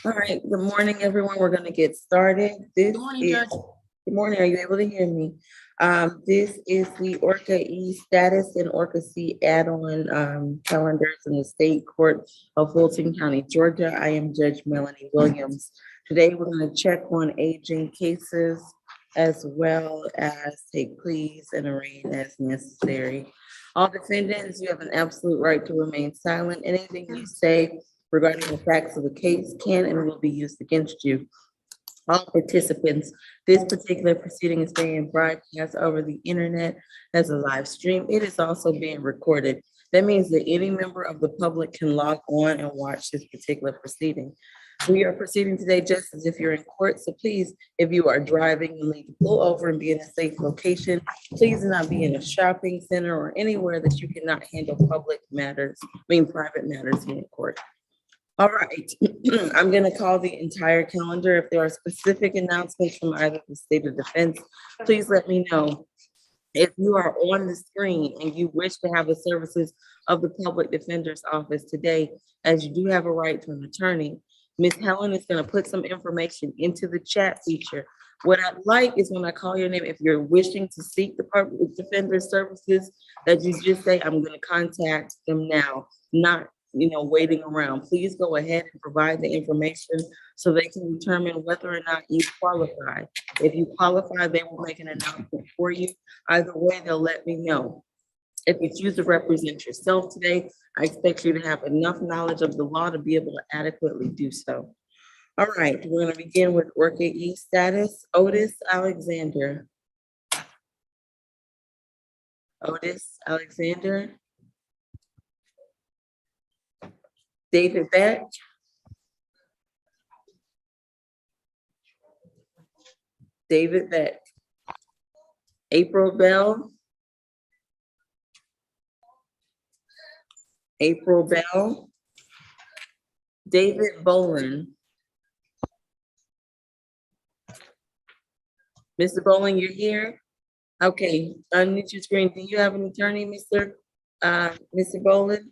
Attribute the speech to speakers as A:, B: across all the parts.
A: All right, good morning, everyone. We're going to get started.
B: Good morning, Judge.
A: Good morning. Are you able to hear me? This is the Orca E status and Orca C add-on calendars in the State Court of Fulton County, Georgia. I am Judge Melanie Williams. Today, we're going to check on aging cases as well as take pleas and arraign as necessary. All defendants, you have an absolute right to remain silent. Anything you say regarding the facts of the case can and will be used against you. All participants, this particular proceeding is being broadcast over the internet as a live stream. It is also being recorded. That means that any member of the public can log on and watch this particular proceeding. We are proceeding today just as if you're in court. So please, if you are driving, you need to pull over and be in a safe location. Please do not be in a shopping center or anywhere that you cannot handle public matters, private matters here in court. All right, I'm going to call the entire calendar. If there are specific announcements from either the state of defense, please let me know. If you are on the screen and you wish to have the services of the public defender's office today, as you do have a right to an attorney, Ms. Helen is going to put some information into the chat feature. What I'd like is when I call your name, if you're wishing to seek the public defender services, that you just say, I'm going to contact them now, not waiting around. Please go ahead and provide the information so they can determine whether or not you qualify. If you qualify, they will make an announcement for you. Either way, they'll let me know. If you choose to represent yourself today, I expect you to have enough knowledge of the law to be able to adequately do so. All right, we're going to begin with Orca E status. Otis Alexander. Otis Alexander. David Beck. David Beck. April Bell. April Bell. David Bolin. Mr. Bolin, you're here? Okay, unmute your screen. Do you have an attorney, Mr. Bolin?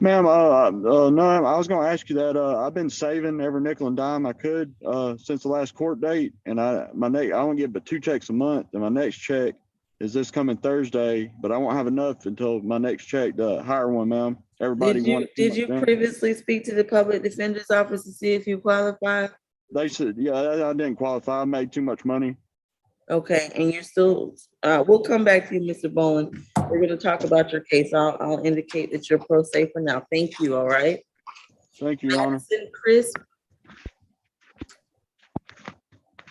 C: Ma'am, no, I was going to ask you that. I've been saving every nickel and dime I could since the last court date, and I only get but 2 checks a month, and my next check is this coming Thursday, but I won't have enough until my next check to hire one, ma'am. Everybody wanted.
A: Did you previously speak to the public defender's office to see if you qualify?
C: They said, yeah, I didn't qualify. I made too much money.
A: Okay, and you're still, we'll come back to you, Mr. Bowen. We're gonna talk about your case. I'll indicate that you're pro se for now. Thank you, all right?
C: Thank you, Your Honor.
A: Madison Crisp.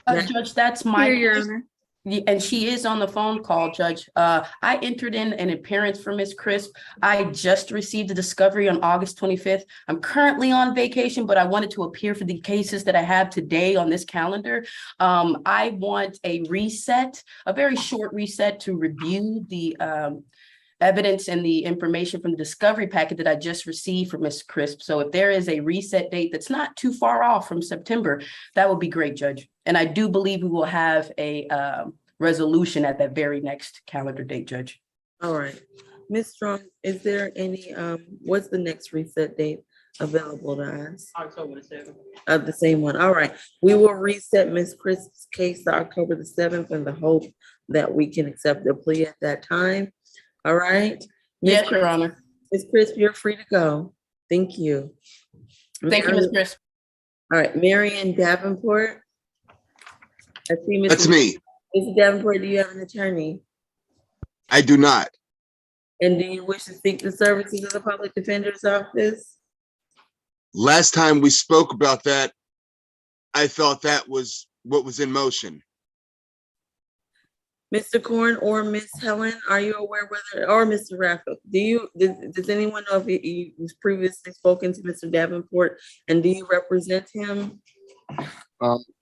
B: Judge, that's my,
D: Here, Your Honor.
B: and she is on the phone call, Judge. I entered in an appearance for Ms. Crisp. I just received a discovery on August 25th. I'm currently on vacation, but I wanted to appear for the cases that I have today on this calendar. I want a reset, a very short reset to review the evidence and the information from the discovery packet that I just received from Ms. Crisp. So if there is a reset date that's not too far off from September, that would be great, Judge. And I do believe we will have a resolution at that very next calendar date, Judge.
A: All right. Ms. Strong, is there any, what's the next reset date available to us?
B: October the 7th.
A: The same one. All right. We will reset Ms. Crisp's case to October the 7th in the hope that we can accept the plea at that time. All right.
B: Yes, Your Honor.
A: Ms. Crisp, you're free to go. Thank you.
B: Thank you, Ms. Crisp.
A: All right, Marion Davenport. I see Mr.
E: That's me.
A: Mr. Davenport, do you have an attorney?
E: I do not.
A: And do you wish to seek the services of the public defender's office?
E: Last time we spoke about that, I thought that was what was in motion.
A: Mr. Korn or Miss Helen, are you aware whether, or Mr. Raffo, does anyone know if you've previously spoken to Mr. Davenport and do you represent him?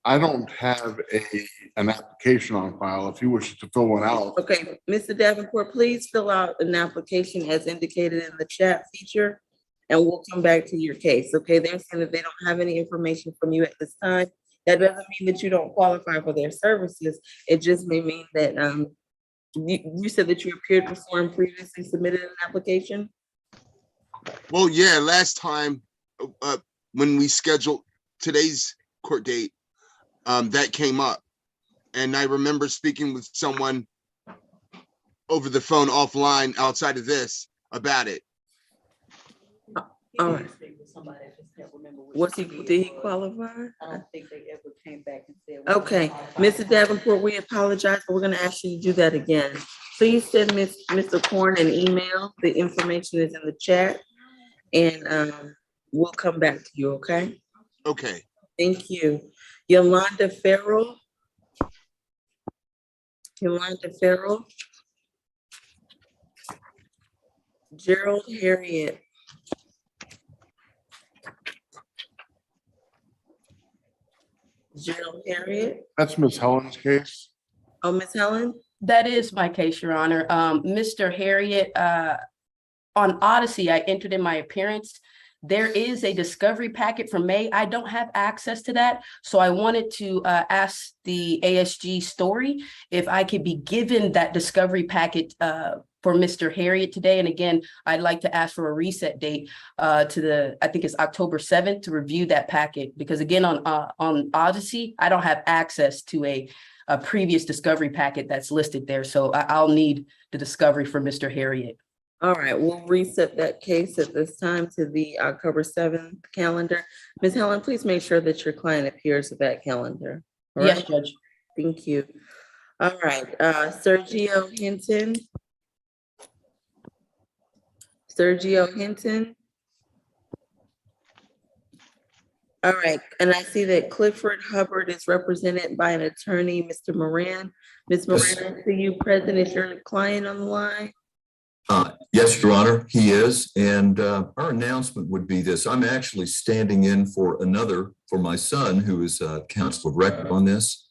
F: I don't have an application on file. If you wish to fill one out.
A: Okay, Mr. Davenport, please fill out an application as indicated in the chat feature and we'll come back to your case. Okay, they're saying that they don't have any information from you at this time. That doesn't mean that you don't qualify for their services. It just may mean that you said that you appeared before and previously submitted an application?
E: Well, yeah, last time when we scheduled today's court date, that came up. And I remember speaking with someone over the phone offline outside of this about it.
A: All right. Did he qualify?
D: I don't think they ever came back and said.
A: Okay, Mr. Davenport, we apologize, but we're gonna ask you to do that again. Please send Mr. Korn an email. The information is in the chat. And we'll come back to you, okay?
E: Okay.
A: Thank you. Yolanda Farrell. Yolanda Farrell. Gerald Harriet. Gerald Harriet.
F: That's Miss Helen's case.
A: Oh, Miss Helen?
B: That is my case, Your Honor. Mr. Harriet, on Odyssey, I entered in my appearance. There is a discovery packet from May. I don't have access to that. So I wanted to ask the ASG story if I could be given that discovery packet for Mr. Harriet today. And again, I'd like to ask for a reset date to I think it's October 7th to review that packet. Because again, on Odyssey, I don't have access to a previous discovery packet that's listed there. So I'll need the discovery for Mr. Harriet.
A: All right, we'll reset that case at this time to the October 7th calendar. Ms. Helen, please make sure that your client appears at that calendar. All
B: Yes,
A: right?
B: Judge.
A: Thank you. All right, Sergio Hinton. Sergio Hinton. All right, and I see that Clifford Hubbard is represented by an attorney, Mr. Moran. Ms.
G: Yes.
A: Moran, I see you present. Is your client on the line?
G: Yes, Your Honor, he is. And our announcement would be this. I'm actually standing in for my son, who is counsel of record on this.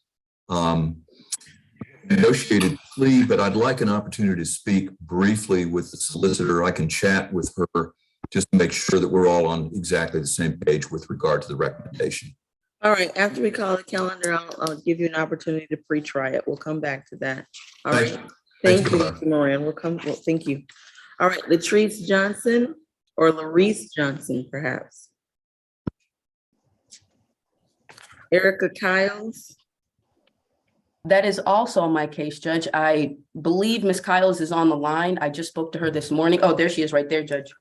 G: Negotiated plea, but I'd like an opportunity to speak briefly with the solicitor. I can chat with her just to make sure that we're all on exactly the same page with regard to the recommendation.
A: All right, after we call the calendar, I'll give you an opportunity to pre-try it. We'll come back to that. All right. Thank you, Mr. Moran. Thank you. All right, Latrice Johnson or Larice Johnson, perhaps. Erica Kyles.
B: That is also on my case, Judge. I believe Ms. Kyles is on the line. I just spoke to her this morning. Oh, there she is right there, Judge.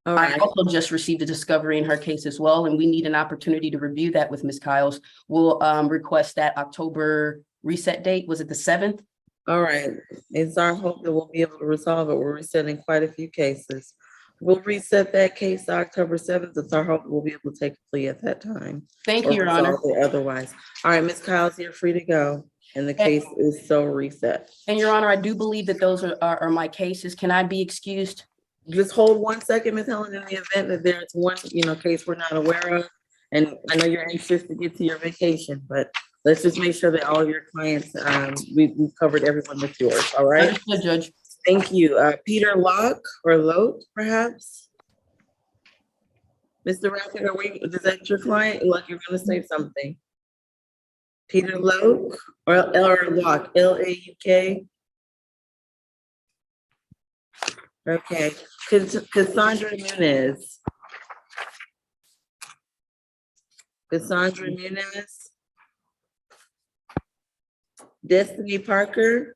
A: All
B: I
A: right,
B: also just received a discovery in her case as well, and we need an opportunity to review that with Ms. Kyles. We'll request that October reset date. Was it the 7th?
A: all right. It's our hope that we'll be able to resolve it. We're resetting quite a few cases. We'll reset that case to October 7th. It's our hope we'll be able to take a plea at that time.
B: Thank
A: or
B: you, Your Honor.
A: resolve it otherwise. All right, Ms. Kyles, you're free to go. And the case is so reset.
B: And Your Honor, I do believe that those are my cases. Can I be excused?
A: Just hold 1 second, Ms. Helen, in the event that there's one, case we're not aware of. And I know you're anxious to get to your vacation, but let's just make sure that all of your clients, we've covered everyone with yours, all right?
B: Understood, Judge.
A: Thank you. Peter Locke or Loke, perhaps? Mr. Rafford, is that your client? Like you're gonna say something? Peter Loke or Locke, L-A-U-K? Okay, Cassandra Munez. Cassandra Munez. Destiny Parker.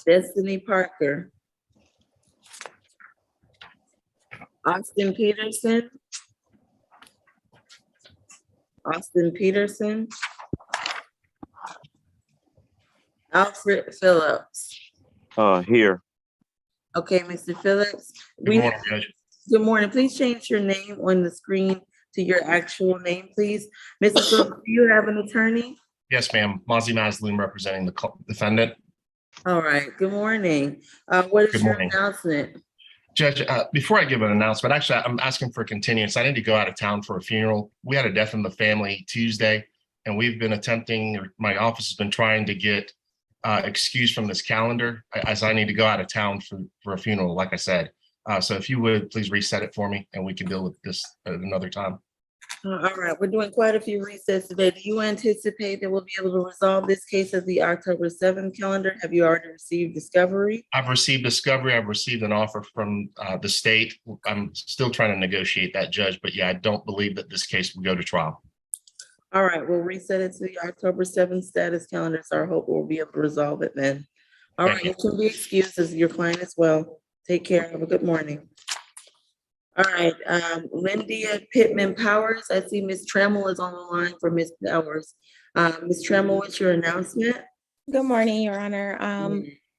A: Destiny Parker. Austin Peterson. Austin Peterson. Alfred Phillips.
H: Here.
A: Okay, Mr. Phillips.
I: Good morning, Judge.
A: Good morning. Please change your name on the screen to your actual name, please. Mr. Phillips, do you have an attorney?
I: Yes, ma'am. Mozzie Masloom representing the defendant.
A: All right, good morning. What is
I: Good
A: your
I: morning.
A: announcement?
I: Judge, before I give an announcement, actually, I'm asking for continuance. I need to go out of town for a funeral. We had a death in the family Tuesday, and we've been my office has been trying to get excused from this calendar as I need to go out of town for a funeral, like I said. So if you would, please reset it for me and we can deal with this at another time.
A: All right, we're doing quite a few resets today. Do you anticipate that we'll be able to resolve this case at the October 7th calendar? Have you already received discovery?
I: I've received discovery. I've received an offer from the state. I'm still trying to negotiate that, Judge, but yeah, I don't believe that this case will go to trial.
A: All right, we'll reset it to the October 7th status calendar. So I hope we'll be able to resolve it then. All
I: Thank
A: right, you can be excused as your client as well. Take care. Have a good morning. All right, Lindia Pittman Powers. I see Ms. Trammell is on the line for Ms. Powers. Ms. Trammell, what's your announcement?
H: Good morning, Your Honor.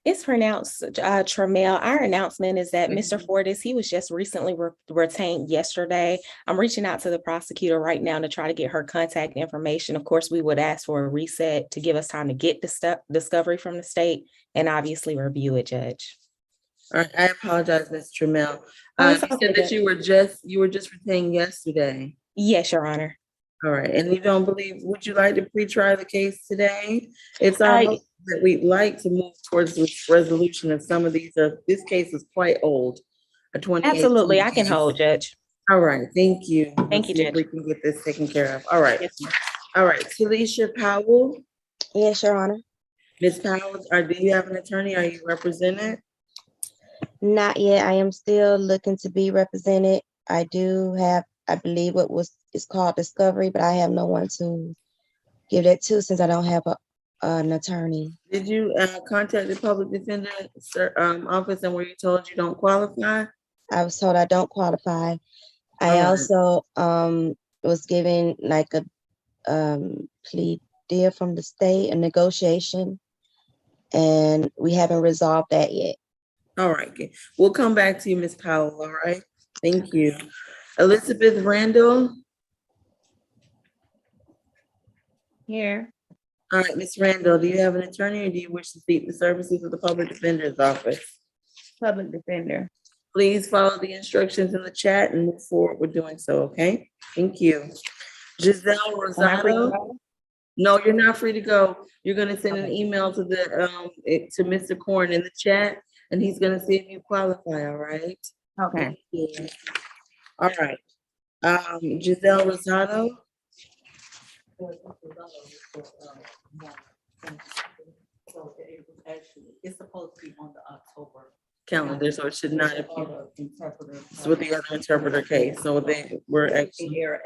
H: It's pronounced Trammell. Our announcement is that Mr. Fortis, he was just recently retained yesterday. I'm reaching out to the prosecutor right now to try to get her contact information. Of course, we would ask for a reset to give us time to get the discovery from the state and obviously review it, Judge.
A: All right, I apologize, Ms. Trammell.
H: Oh,
A: You
H: it's okay,
A: said that you were just retained yesterday.
H: Yes, Your Honor.
A: All right, and you don't believe, would you like to pre-try the case today? It's our
H: I-
A: hope that we'd like to move towards the resolution of some of these. This case is quite old. A 2018
H: Absolutely, I can
A: case.
H: hold, Judge.
A: All right, thank you.
H: Thank
A: Let's
H: you,
A: see if
H: Judge.
A: we can get this taken care of. All right,
H: Yes, ma'am.
A: all right. Talisha Powell,
H: Yes, Your Honor.
A: Ms. Powell, do you have an attorney? Are you represented?
J: Not yet. I am still looking to be represented. I do have, I believe it's called discovery, but I have no one to give that to since I don't have an attorney.
A: Did you contact the public defender office and were you told you don't qualify?
J: I was told I don't qualify. I
A: All right.
J: also was given like a plea deal from the state, a negotiation, and we haven't resolved that yet.
A: All right, okay. We'll come back to you, Ms. Powell, all right? Thank you. Elizabeth Randall.
H: Here.
A: All right, Ms. Randall, do you have an attorney or do you wish to seek the services of the public defender's office?
H: Public defender.
A: Please follow the instructions in the chat and move forward with doing so, okay? Thank you. Giselle Rosado. No, you're not free to go. You're gonna send an email to to Mr. Korn in the chat and he's gonna see if you qualify, all right?
H: Okay.
A: Yeah. All right. Giselle Rosado.
D: It's supposed to be on the October
A: Calendar, so it should not appear.
D: other interpreter.
A: It's with the other interpreter case, so we're actually,
D: Here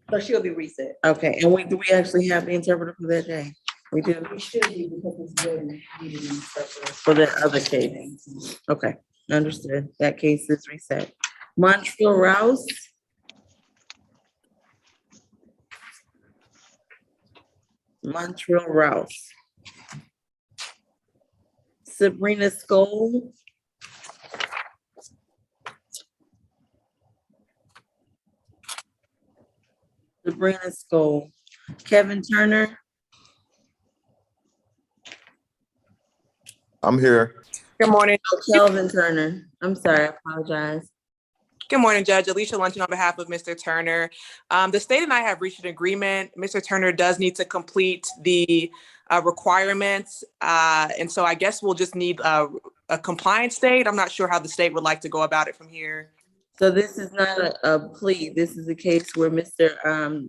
D: so she'll be reset.
A: okay, and do we actually have the interpreter for that day? We do,
D: We should be because it's really needed an interpreter.
A: for that other case, okay, understood, that case is reset. Montreal Rouse. Montreal Rouse. Sabrina Skoll. Sabrina Skoll. Kevin Turner.
K: I'm here.
L: Good morning.
A: Oh, Kelvin Turner. I'm sorry, I apologize.
L: Good morning, Judge. Alicia Luncheon on behalf of Mr. Turner. The state and I have reached an agreement. Mr. Turner does need to complete the requirements. And so I guess we'll just need a compliance state. I'm not sure how the state would like to go about it from here.
A: So this is not a plea. This is a case where Mr.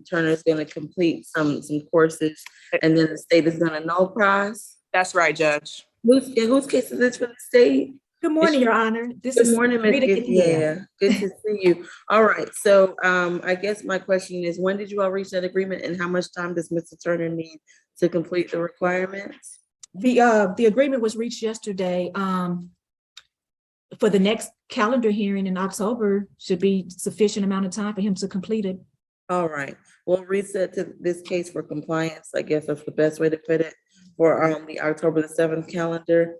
A: Turner is going to complete some courses and then the state is going to null prize.
L: That's right, Judge.
A: Whose case is this for the state?
M: Good morning, Your Honor. This
A: Good
M: is
A: morning, Ms.
M: Rita
A: Gibbs.
M: Gideon.
A: Yeah, good to see you. All right, so I guess my question is, when did you all reach that agreement and how much time does Mr. Turner need to complete the requirements?
M: The agreement was reached yesterday. For the next calendar hearing in October should be sufficient amount of time for him to complete it.
A: All right, we'll reset to this case for compliance. I guess that's the best way to put it for the October the 7th calendar.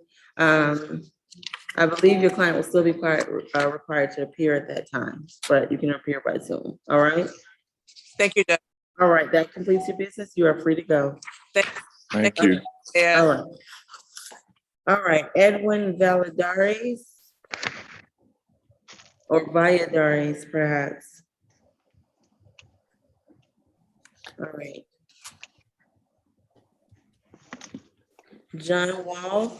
A: I believe your client will still be required to appear at that time, but you can appear by Zoom. All right.
L: Thank you, Judge.
A: All right, that completes your business. You are free to go.
K: Thank you.
L: Yeah.
A: All right. All right, Edwin Valadares or Valladares, perhaps. All right. John Wall.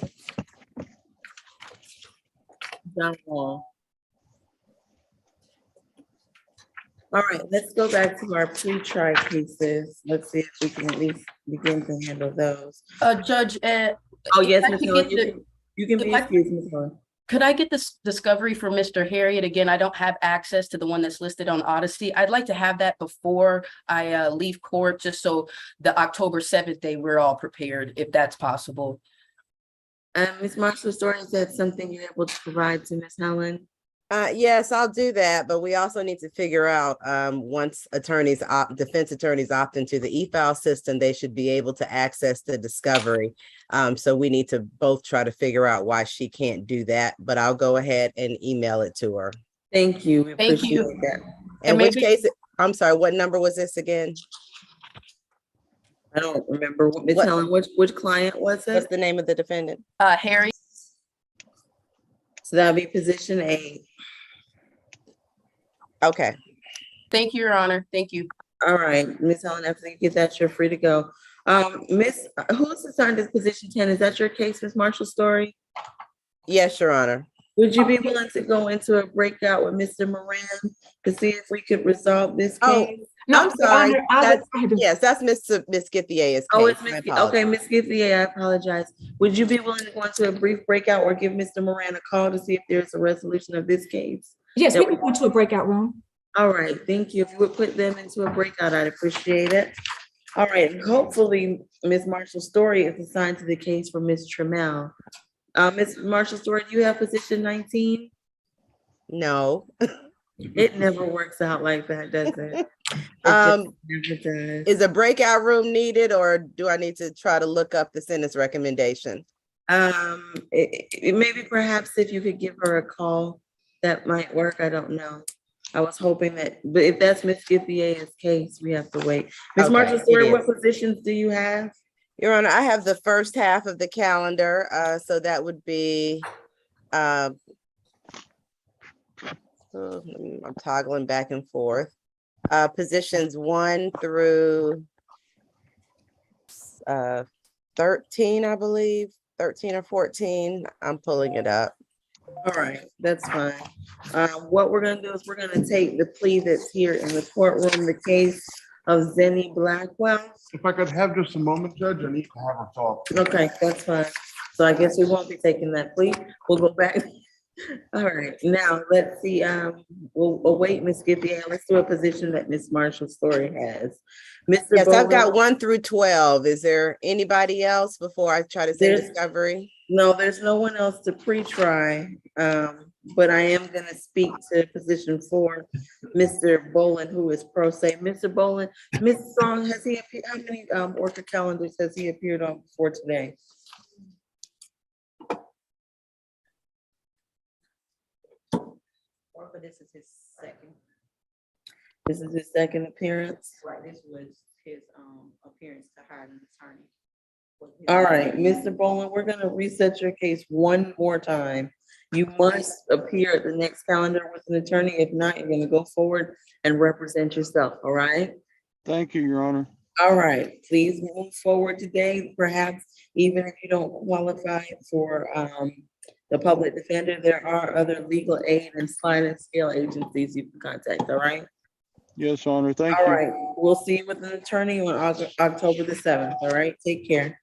A: John Wall. All right, let's go back to our pre-trial cases. Let's see if we can at least begin to handle those.
B: Judge,
A: Oh, yes,
B: I
A: Ms.
B: could
A: Helen,
B: get the-
A: you can
B: if
A: be
B: I-
A: excused, Ms. Helen.
B: could I get this discovery for Mr. Harriet? Again, I don't have access to the one that's listed on Odyssey. I'd like to have that before I leave court, just so the October 7th day, we're all prepared, if that's possible.
A: Ms. Marshall Story, is that something you're able to provide to Ms. Helen?
K: Yes, I'll do that, but we also need to figure out, once defense attorneys opt into the e-file system, they should be able to access the discovery. So we need to both try to figure out why she can't do that, but I'll go ahead and email it to her.
A: Thank you. We
B: Thank you.
A: appreciate that.
K: In
B: And
K: which
B: maybe-
K: case, I'm sorry, what number was this again?
A: I don't remember. Ms.
K: What-
A: Helen, which client was
K: What's
A: it?
K: the name of the defendant?
B: Harry,
A: So that'll be position A.
K: Okay,
B: thank you, Your Honor. Thank you.
A: All right, Ms. Helen, after you get that, you're free to go. Miss, who's assigned as position 10? Is that your case, Ms. Marshall Story?
K: yes, Your Honor.
A: Would you be willing to go into a breakout with Mr. Moran to see if we could resolve this
K: Oh,
A: case?
M: No,
K: I'm sorry.
M: Your Honor,
K: That's-
M: I had to-
K: Yes, that's Miss Githier's
A: Oh,
K: case.
A: it's
K: My
A: Ms.
K: apologies.
A: Okay, Ms. Githier, I apologize. Would you be willing to go into a brief breakout or give Mr. Moran a call to see if there's a resolution of this case?
M: Yes, we can go to a breakout room.
A: All right, thank you. If you would put them into a breakout, I'd appreciate it. All right, hopefully, Ms. Marshall Story is assigned to the case for Ms. Trammell. Ms. Marshall Story, do you have position 19?
K: No.
A: It never works out like that, does it?
K: Um,
A: It does.
K: Is a breakout room needed, or do I need to try to look up the sentence recommendation?
A: Maybe perhaps if you could give her a call, that might work. I don't know. I was hoping that, but if that's Ms. Githier's case, we have to wait. Ms.
K: Okay,
A: Marshall
K: it
A: Story,
K: is.
A: what positions do you have?
K: Your Honor, I have the first half of the calendar, so that would be, I'm toggling back and forth. Positions 1 through 13, I believe, 13 or 14. I'm pulling it up.
A: All right, that's fine. What we're gonna do is we're gonna take the plea that's here in the courtroom, the case of Zenny Blackwell.
F: If I could have just a moment, Judge, I need to have her talk.
A: Okay, that's fine. So I guess we won't be taking that plea. We'll go back. All right, now let's see, we'll wait, Ms. Githier. Let's do a position that Ms. Marshall Story has. Mr.
K: Yes, I've got
A: Bowler-
K: 1 through 12. Is there anybody else before I try to say
A: There's-
K: discovery?
A: No, there's no one else to pre-try, but I am gonna speak to position 4, Mr. Boland, who is pro se. Mr. Boland, Ms. Song, has he appeared, how many, Orca calendars has he appeared on before today?
D: Or, but this is his second,
A: This is his second appearance.
D: right, this was his, appearance to hire an attorney.
A: All right, Mr. Boland, we're gonna reset your case one more time. You must appear at the next calendar with an attorney. If not, you're gonna go forward and represent yourself, all right?
C: Thank you, Your Honor.
A: All right, please move forward today. Perhaps even if you don't qualify for the public defender, there are other legal aid and sliding scale agencies you can contact, all right?
C: Yes, Honor. Thank
A: All
C: you.
A: right, we'll see you with an attorney on October the 7th, all right? Take care.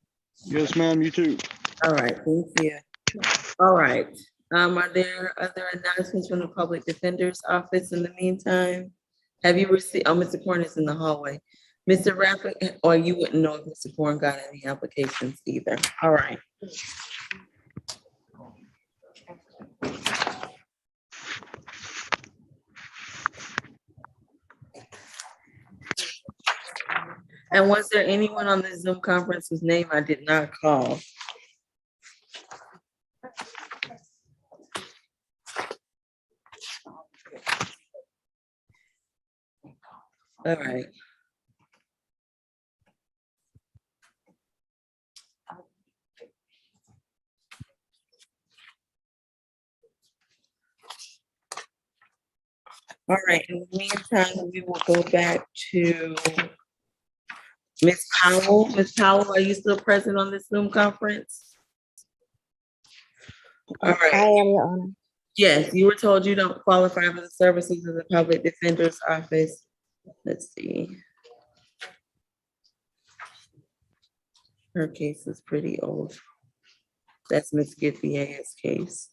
C: Yes, ma'am, you too.
A: All right, thank you. All right, are there other announcements from the public defender's office in the meantime? Have you received, oh, Mr. Corn is in the hallway. Mr. Rappert, or you wouldn't know if Mr. Corn got any applications either. All right. And was there anyone on the Zoom conference whose name I did not call? All right. All right, in the meantime, we will go back to Ms. Powell. Ms. Powell, are you still present on this Zoom conference? All
J: I
A: right,
J: am, Your Honor.
A: Yes, you were told you don't qualify for the services of the public defender's office. Let's see. Her case is pretty old. That's Ms. Githie's case.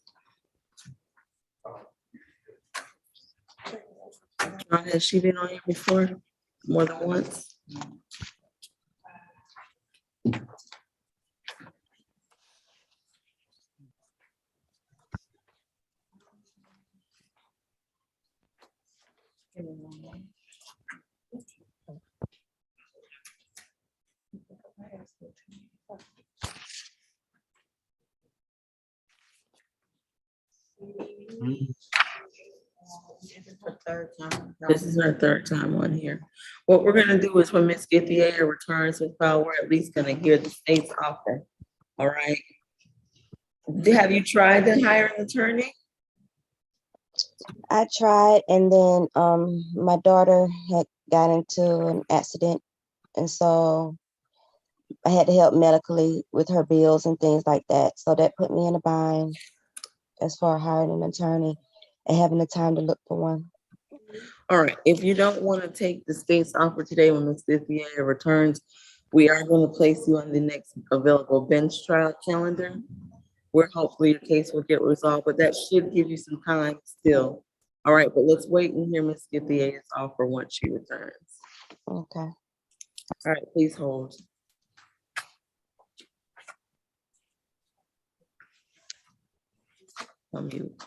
A: Has she been on here before? More than once? This is her third time on here. What we're gonna do is when Ms. Githia returns with file, we're at least gonna hear the state's offer. All right. Have you tried to hire an attorney?
J: I tried, and then my daughter had got into an accident, and so I had to help medically with her bills and things like that. So that put me in a bind as far as hiring an attorney and having the time to look for one.
A: All right, if you don't want to take the state's offer today when Ms. Githia returns, we are going to place you on the next available bench trial calendar, where hopefully your case will get resolved, but that should give you some time still. All right, but let's wait and hear Ms. Githia's offer once she returns.
J: Okay.
A: All right, please hold. Mute.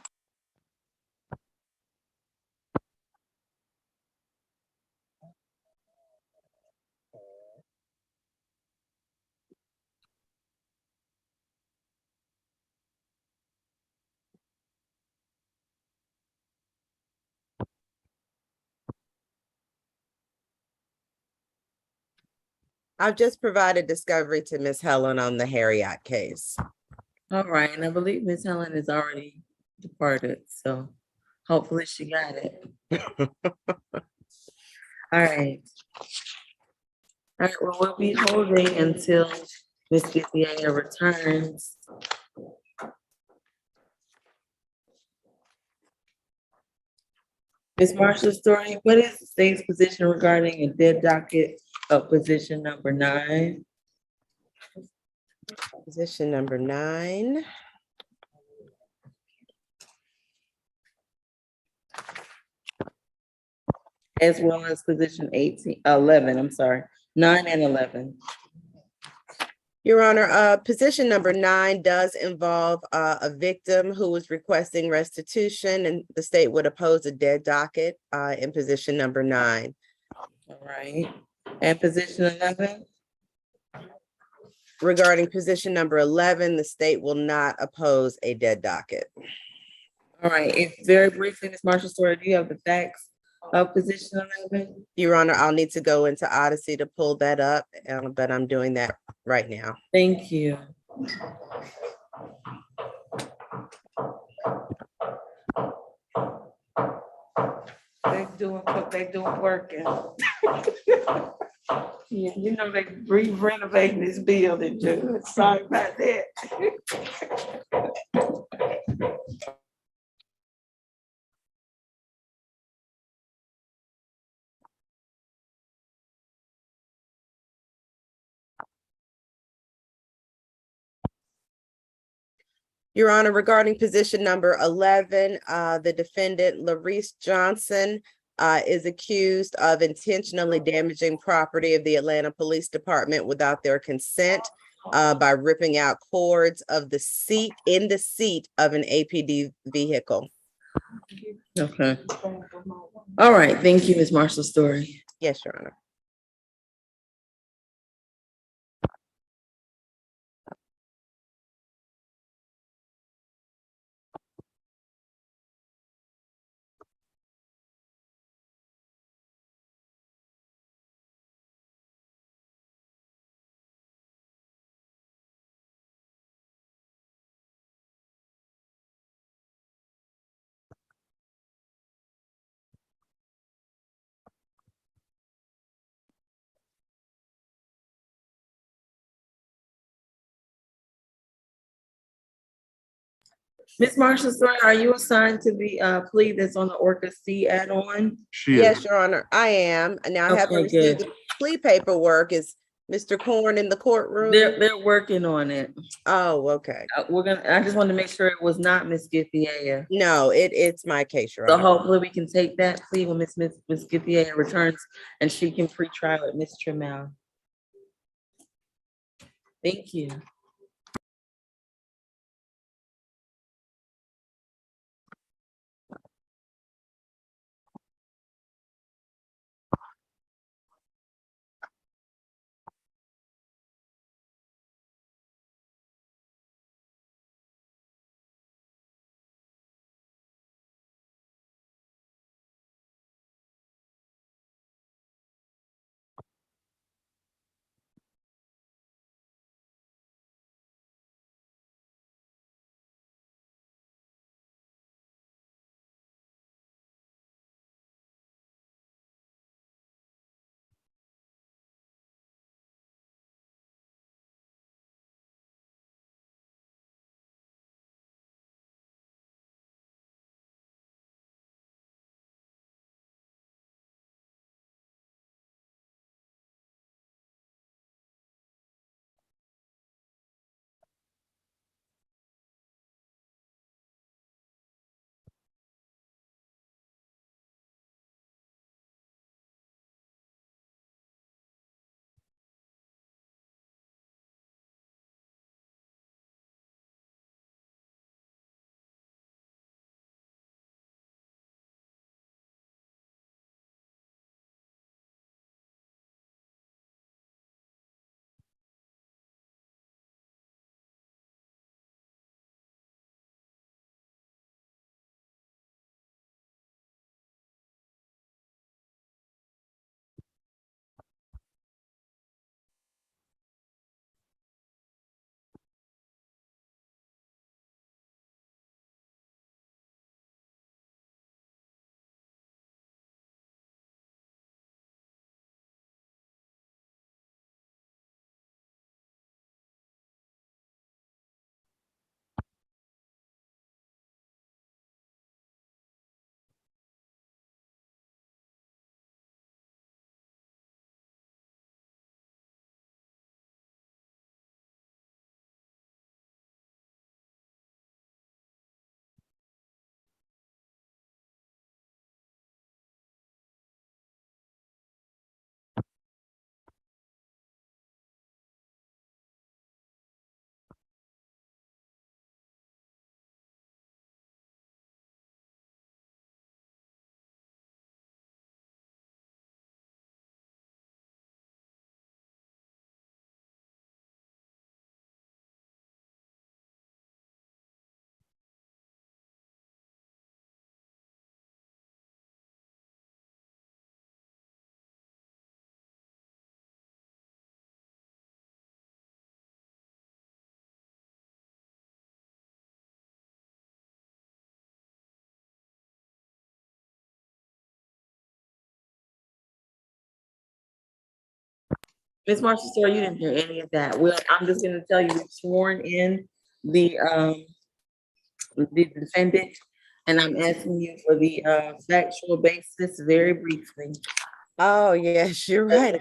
K: I've just provided discovery to Miss Helen on the Harriot case.
A: All right, and I believe Ms. Helen is already departed, so hopefully she got it. All right. All right, well, we'll be holding until Ms. Githia returns. Ms. Marshall Story, what is the state's position regarding a dead docket of position number 9?
K: Position number 9.
A: As well as position 11, I'm sorry, 9 and 11.
K: Your Honor, position number 9 does involve a victim who was requesting restitution, and the state would oppose a dead docket in position number 9.
A: All right, and position 11?
K: Regarding position number 11, the state will not oppose a dead docket.
A: All right, if very briefly, Ms. Marshall Story, do you have the facts of position 11?
K: Your Honor, I'll need to go into Odyssey to pull that up, but I'm doing that right now.
A: Thank you. They doing working. Yeah, you know they renovating this building, too. Sorry about that.
K: Your Honor, regarding position number 11, the defendant, Larice Johnson, is accused of intentionally damaging property of the Atlanta Police Department without their consent by ripping out cords of the seat of an APD vehicle.
A: Okay. All right, thank you, Ms. Marshall Story.
K: Yes, Your Honor.
A: Ms. Marshall, sorry, are you assigned to the plea that's on the Orca C add-on?
F: She
K: Yes,
F: is.
K: Your Honor, I am. And now I haven't
A: Okay,
K: received
A: good.
K: the plea paperwork. Is Mr. Corn in the courtroom?
A: They're working on it.
K: Oh, okay.
A: I just wanted to make sure it was not Ms. Githia.
K: No, it's my case, Your
A: So
K: Honor.
A: hopefully we can take that plea when Ms. Githia returns and she can pre-trial at Ms. Trammell. Thank you. Ms. Marshall, sorry, you didn't hear any of that. Well, I'm just gonna tell you, we've sworn in the defendant, and I'm asking you for the factual basis very briefly.
K: Oh, yes, you're right.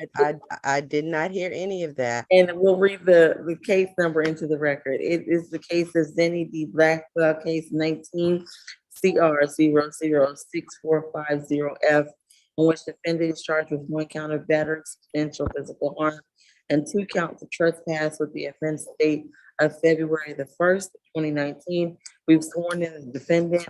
K: I did not hear any of that.
A: And we'll read the case number into the record. It is the case of Zenny D. Blackwell, case 19 CR 0064550F, in which the defendant is charged with 1 count of battery, substantial physical harm, and 2 counts of trespass with the offense date of February the 1st, 2019. We've sworn in the defendant.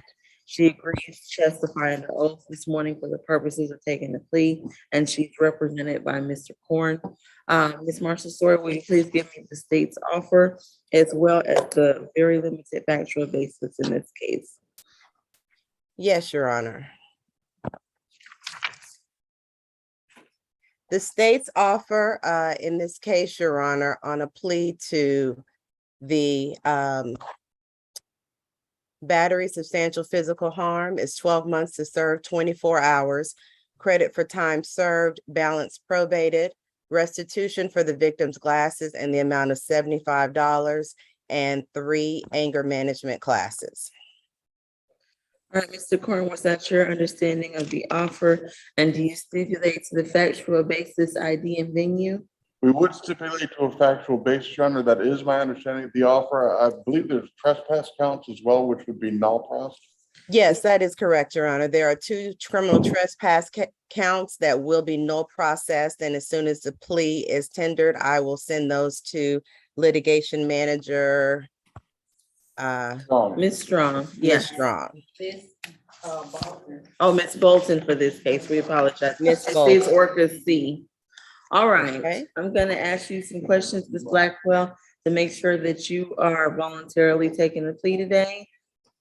A: She agrees to testify under oath this morning for the purposes of taking the plea, and she's represented by Mr. Korn. Ms. Marshall Story, will you please give me the state's offer as well as the very limited factual basis in this case?
K: Yes, Your Honor. The state's offer in this case, Your Honor, on a plea to the battery, substantial physical harm is 12 months to serve 24 hours, credit for time served, balance probated, restitution for the victim's glasses and the amount of $75, and 3 anger management classes.
A: All right, Mr. Corn, was that your understanding of the offer? And do you stipulate to the factual basis, ID, and venue?
F: We would stipulate to a factual basis, Your Honor. That is my understanding of the offer. I believe there's trespass counts as well, which would be null pros.
K: Yes, that is correct, Your Honor. There are 2 criminal trespass counts that will be null processed, and as soon as the plea is tendered, I will send those to litigation manager,
A: Ms. Strong,
K: Ms.
A: yes.
K: Strong.
A: Oh, Ms. Bolton for this case, we apologize.
K: Ms.
A: This
K: Bolton.
A: is Orca C. All right,
K: Okay.
A: I'm gonna ask you some questions, Ms. Blackwell, to make sure that you are voluntarily taking the plea today.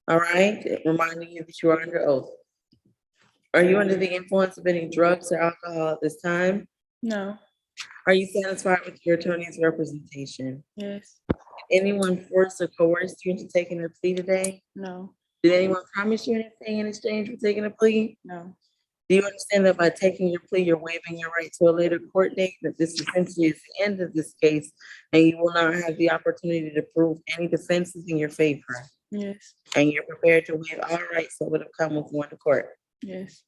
A: All right, reminding you that you are under oath. Are you under the influence of any drugs or alcohol at this time?
N: No.
A: Are you satisfied with your attorney's representation?
N: Yes.
A: Anyone force or coerce you into taking a plea today?
N: No.
A: Did anyone promise you anything in exchange for taking a plea?
N: No.
A: Do you understand that by taking your plea, you're waiving your right to a later court date, that this essentially is the end of this case, and you will not have the opportunity to prove any defenses in your favor?
N: Yes.
A: And you're prepared to waive all rights that would have come with going to court?
N: Yes.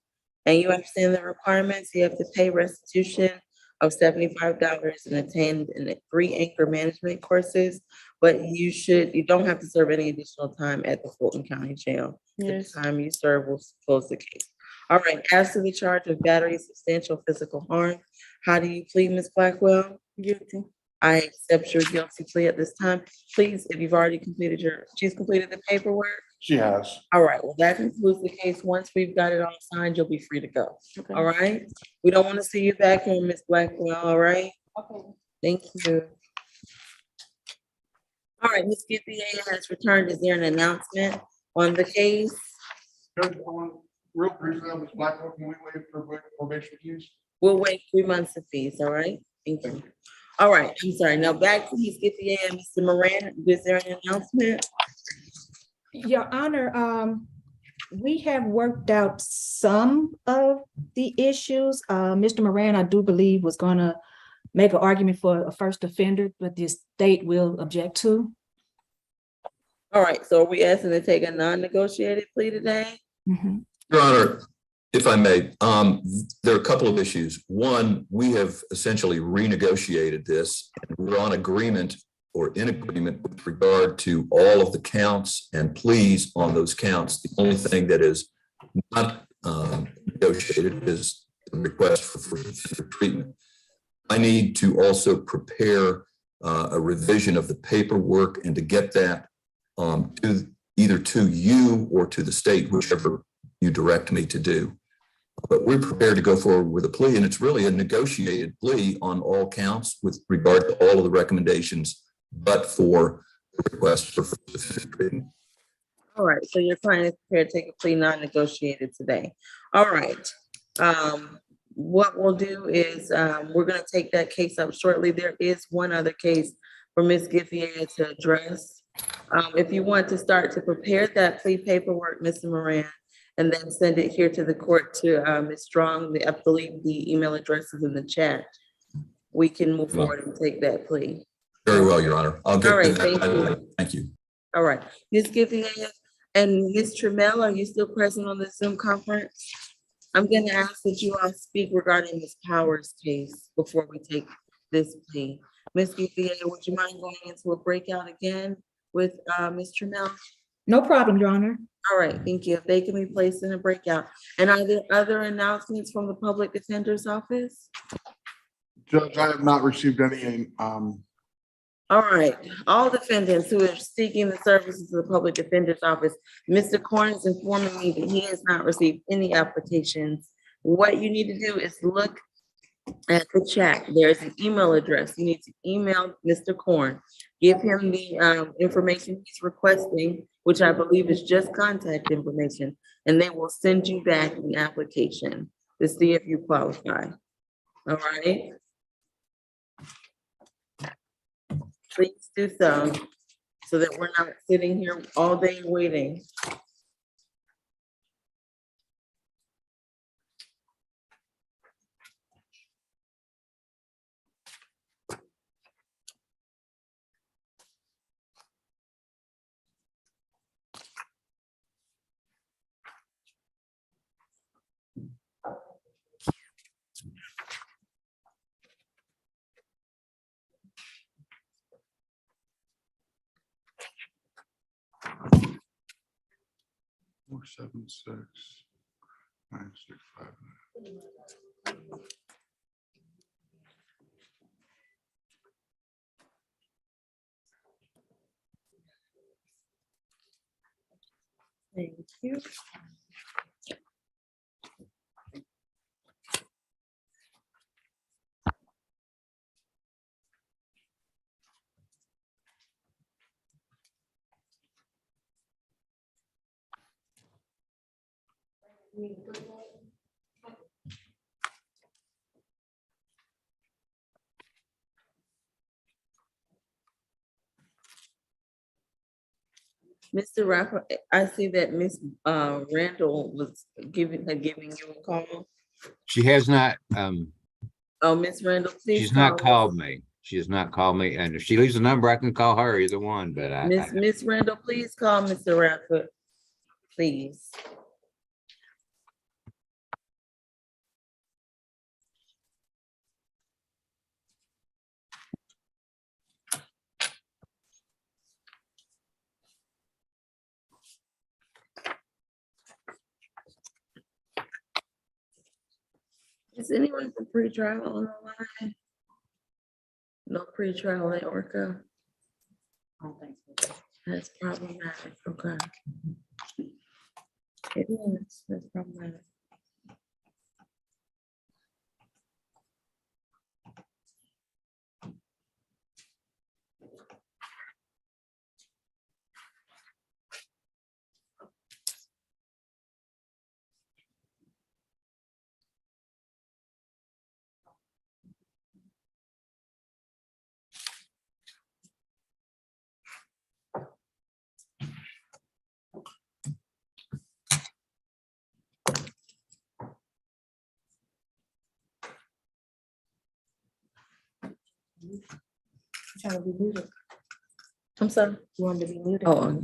A: And you understand the requirements, you have to pay restitution of $75 and attend 3 anchor management courses, but you don't have to serve any additional time at the Fulton County Jail.
N: Yes.
A: The time you serve will close the case. All right, as to the charge of battery, substantial physical harm, how do you plead, Ms. Blackwell?
N: Guilty.
A: I accept your guilty plea at this time. Please, if you've already she's completed the paperwork.
F: She has.
A: All right, well, that concludes the case. Once we've got it all signed, you'll be free to go.
N: Okay.
A: All right? We don't want to see you back here, Ms. Blackwell, all right?
N: Okay.
A: Thank you. All right, Ms. Githia has returned. Is there an announcement on the case?
F: Judge, real briefly, Ms. Blackwell, can we waive probation fees?
A: We'll wait 3 months of fees, all right? Thank you. All right, I'm sorry. Now back to Ms. Githia and Mr. Moran. Is there an announcement?
M: Your Honor, we have worked out some of the issues. Mr. Moran, I do believe, was gonna make an argument for a first offender, but the state will object to.
A: All right, so are we asking to take a non-negotiated plea today?
G: Your Honor, if I may, there are a couple of issues. One, we have essentially renegotiated this, and we're on agreement or in agreement with regard to all of the counts and pleas on those counts. The only thing that is not negotiated is the request for treatment. I need to also prepare a revision of the paperwork and to get that to either to you or to the state, whichever you direct me to do. But we're prepared to go forward with a plea, and it's really a negotiated plea on all counts with regard to all of the recommendations, but for the request for treatment.
A: All right, so your client is prepared to take a plea non-negotiated today. All right. What we'll do is we're gonna take that case up shortly. There is one other case for Ms. Githia to address. If you want to start to prepare that plea paperwork, Mr. Moran, and then send it here to the court to Ms. Strong, I believe the email address is in the chat. We can move forward and take that plea.
G: Very well, Your Honor. I'll get
A: All right,
G: to
A: thank
G: that.
A: you.
G: Thank you.
A: All right, Ms. Githia and Ms. Trammell, are you still present on the Zoom conference? I'm gonna ask that you all speak regarding Ms. Powers' case before we take this plea. Ms. Githia, would you mind going into a breakout again with Ms. Trammell?
M: No problem, Your Honor.
A: All right, thank you. If they can be placed in a breakout. And are there other announcements from the Public Defender's Office?
F: Judge, I have not received any.
A: All right, all defendants who are seeking the services of the Public Defender's Office, Mr. Corn is informing me that he has not received any applications. What you need to do is look at the chat. There's an email address. You need to email Mr. Corn. Give him the information he's requesting, which I believe is just contact information, and they will send you back the application to see if you qualify. All right? Please do so that we're not sitting here all day waiting.
F: 476 9659.
A: Thank you. Mr. Rafa, I see that Miss Randall was giving you a call.
N: She has not,
A: Oh, Miss Randall, please.
N: she's not
A: call us.
N: called me. She has not called me. And if she leaves a number, I can call her, either one, but
A: Miss Randall, please call Mr. Rafa, please. Is anyone from pretrial on the line? No pretrial at Orca?
D: I don't think so.
A: That's problematic, okay. It is, that's problematic.
M: Trying to be muted.
A: I'm sorry.
M: You want to be muted?
A: Oh,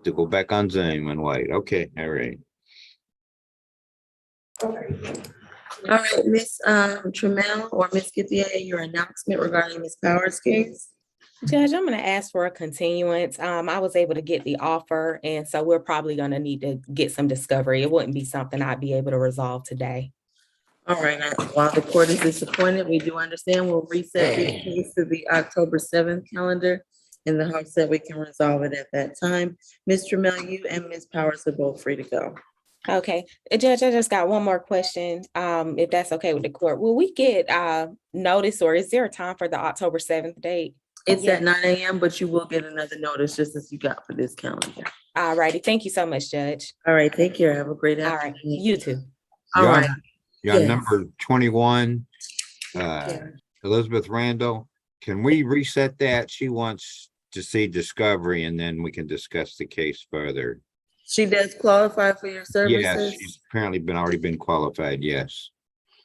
N: to go back on Zoom and wait. Okay, all right.
A: all right, Miss Trammell or Miss Githier, your announcement regarding Miss Powers' case.
H: Judge, I'm gonna ask for a continuance. I was able to get the offer, and so we're probably gonna need to get some discovery. It wouldn't be something I'd be able to resolve today.
A: All right, while the court is disappointed, we do understand we'll reset this case to the October 7th calendar in the hopes that we can resolve it at that time. Ms. Trammell, you and Ms. Powers are both free to go.
H: Okay, Judge, I just got one more question, if that's okay with the court. Will we get notice, or is there a time for the October 7th date?
A: It's at 9 a.m., but you will get another notice just as you got for this calendar.
H: All righty, thank you so much, Judge.
A: All right, take care. Have a great
H: All right,
A: afternoon.
H: you too.
A: All
N: You're on-
A: right.
N: You're on
A: Yes.
N: number 21,
A: Yeah.
N: Elizabeth Randall. Can we reset that? She wants to see discovery, and then we can discuss the case further.
A: She does qualify for your
N: Yes,
A: services?
N: she's apparently already been qualified, yes.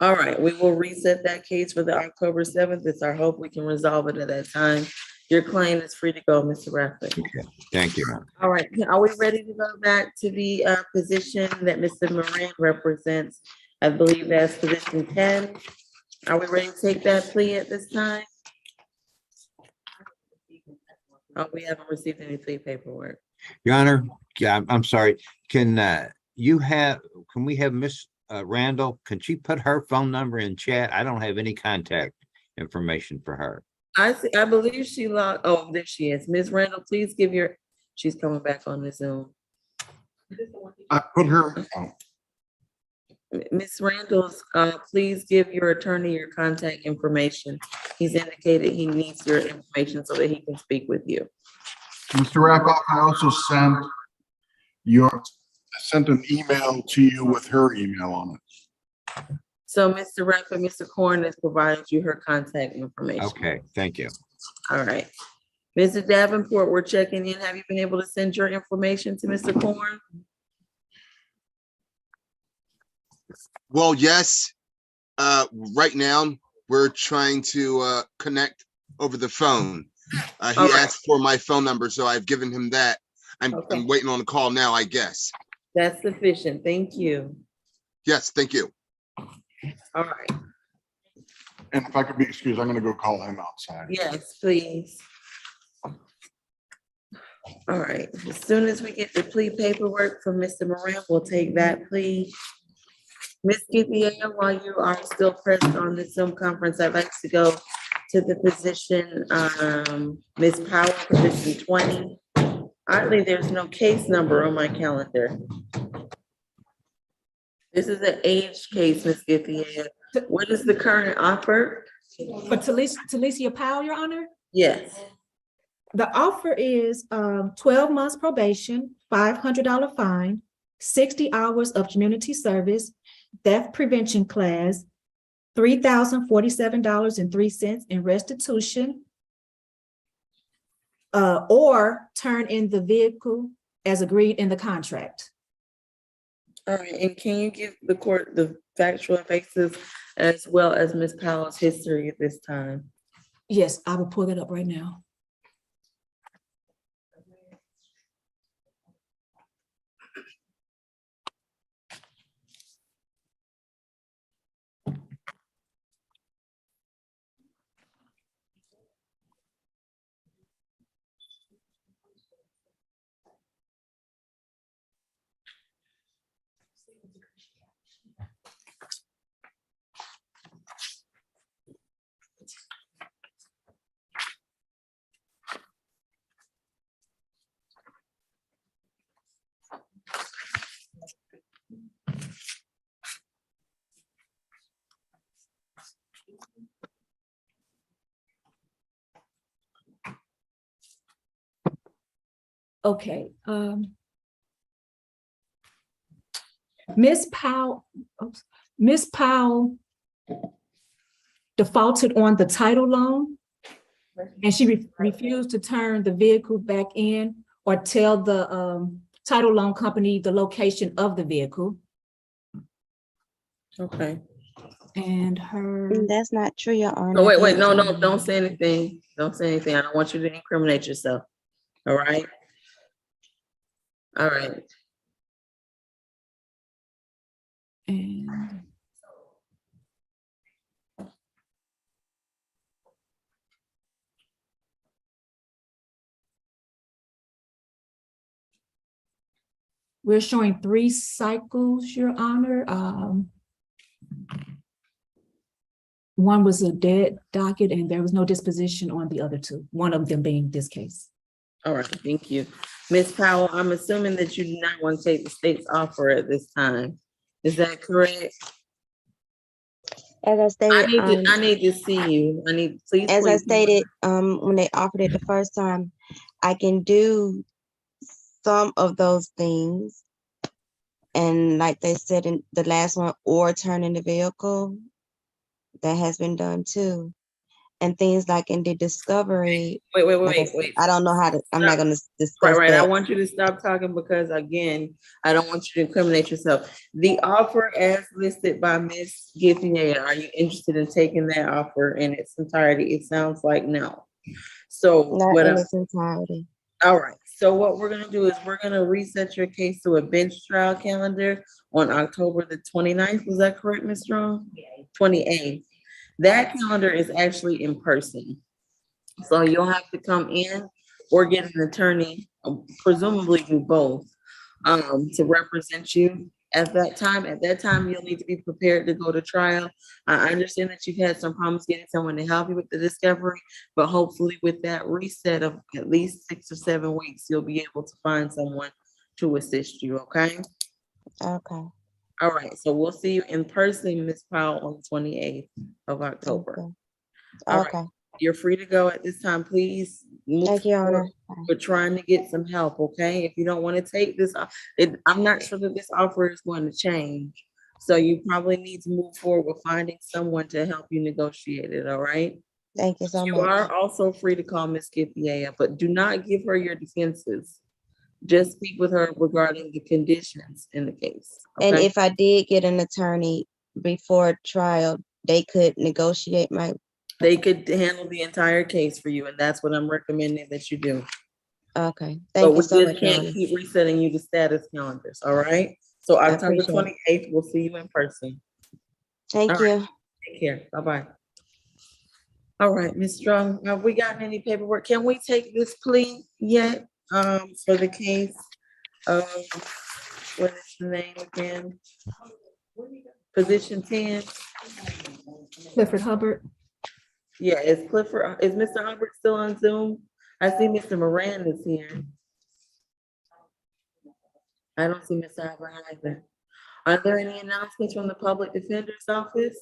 A: All right, we will reset that case for the October 7th. It's our hope we can resolve it at that time. Your claim is free to go, Mr. Rafford.
N: Okay, thank you.
A: All right, are we ready to go back to the position that Mr. Moran represents I believe that's position 10. Are we ready to take that plea at this time? Oh, we haven't received any plea paperwork.
N: Your Honor, yeah, I'm sorry. Can can we have Miss Randall? Can she put her phone number in chat? I don't have any contact information for her.
A: I believe she logged, oh, there she is. Ms. Randall, please give your, she's coming back on the Zoom.
F: I put her, oh,
A: Ms. Randall's, please give your attorney your contact information. He's indicated he needs your information so that he can speak with you.
F: Mr. Rakoff, I also sent an email to you with her email on it.
A: So Mr. Rapp and Mr. Korn has provided you her contact information.
N: Okay, thank you.
A: All right. Mr. Davenport, we're checking in. Have you been able to send your information to Mr. Korn?
E: Well, yes. Right now, we're trying to connect over the phone. He asked for my phone number, so I've given him that. I'm waiting on the call now, I guess.
A: That's sufficient. Thank you.
E: Yes, thank you.
A: All right.
F: And if I could be excused, I'm gonna go call him outside.
A: Yes, please. All right. As soon as we get the plea paperwork from Mr. Moran, we'll take that plea. Ms. Scipio, while you are still pressed on the Zoom conference, I'd like to go to the position, Ms. Powell, position 20. Oddly, there's no case number on my calendar. This is an aged case, Ms. Scipio. What is the current offer?
M: For Talicia Powell, Your Honor?
A: Yes.
M: The offer is 12 months probation, $500 fine, 60 hours of community service, theft prevention class, $3,047.03 in restitution, or turn in the vehicle as agreed in the contract.
A: All right, and can you give the court the factual basis as well as Ms. Powell's history at this time?
M: Yes, I will pull it up right now. Okay, Ms. Powell defaulted on the title loan, and she refused to turn the vehicle back in or tell the title loan company the location of the vehicle.
A: Okay.
M: And her.
J: That's not true, Your Honor.
A: Oh, wait, no, don't say anything. Don't say anything. I don't want you to incriminate yourself. All right? All right.
M: And we're showing 3 cycles, Your Honor. One was a dead docket and there was no disposition on the other 2, one of them being this case.
A: All right, thank you. Ms. Powell, I'm assuming that you do not want to take the state's offer at this time. Is that correct?
J: As I stated,
A: I need to see you. Please.
J: As I stated, when they offered it the first time, I can do some of those things. And like they said in the last one, or turn in the vehicle, that has been done too. And things like in the discovery.
A: Wait.
J: I don't know how to, I'm not gonna discuss
A: Right.
J: that.
A: I want you to stop talking because again, I don't want you to incriminate yourself. The offer as listed by Ms. Giffier, are you interested in taking that offer in its entirety? It sounds like no. So
J: Not in its entirety.
A: All right. So what we're gonna do is we're gonna reset your case to a bench trial calendar on October the 29th. Was that correct, Ms. Strong? 28th. That calendar is actually in person. So you'll have to come in or get an attorney, presumably do both, to represent you at that time. At that time, you'll need to be prepared to go to trial. I understand that you've had some problems getting someone to help you with the discovery, but hopefully with that reset of at least 6 or 7 weeks, you'll be able to find someone to assist you, okay?
J: Okay.
A: All right, so we'll see you in person, Ms. Powell, on the 28th of October.
J: Okay.
A: All right.
J: Okay.
A: You're free to go at this time. Please move
J: Thank you, Your
A: forward.
J: Honor. Bye.
A: We're trying to get some help, okay? If you don't want to take this, I'm not sure that this offer is going to change. So you probably need to move forward with finding someone to help you negotiate it, all right?
J: Thank you so
A: You
J: much.
A: are also free to call Ms. Kipiea, but do not give her your defenses. Just speak with her regarding the conditions in the case.
J: And
A: okay?
J: if I did get an attorney before trial, they could negotiate my,
A: They could handle the entire case for you, and that's what I'm recommending that you do.
J: okay.
A: But
J: Thank you
A: we
J: so
A: just
J: much, Your
A: can't
J: Honor.
A: keep resetting you to status calendars, all right? So
J: I
A: October
J: appreciate it.
A: 28th, we'll see you in person.
J: Thank
A: All right.
J: you.
A: Take care, bye-bye. All right, Ms. Strong, have we gotten any paperwork? Can we take this plea yet, for the case of, what is the name again? Position 10?
M: Clifford Hubbard.
A: Yeah, is Mr. Hubbard still on Zoom? I see Mr. Moran is here. I don't see Mr. Hubbard either. Are there any announcements from the Public Defender's Office?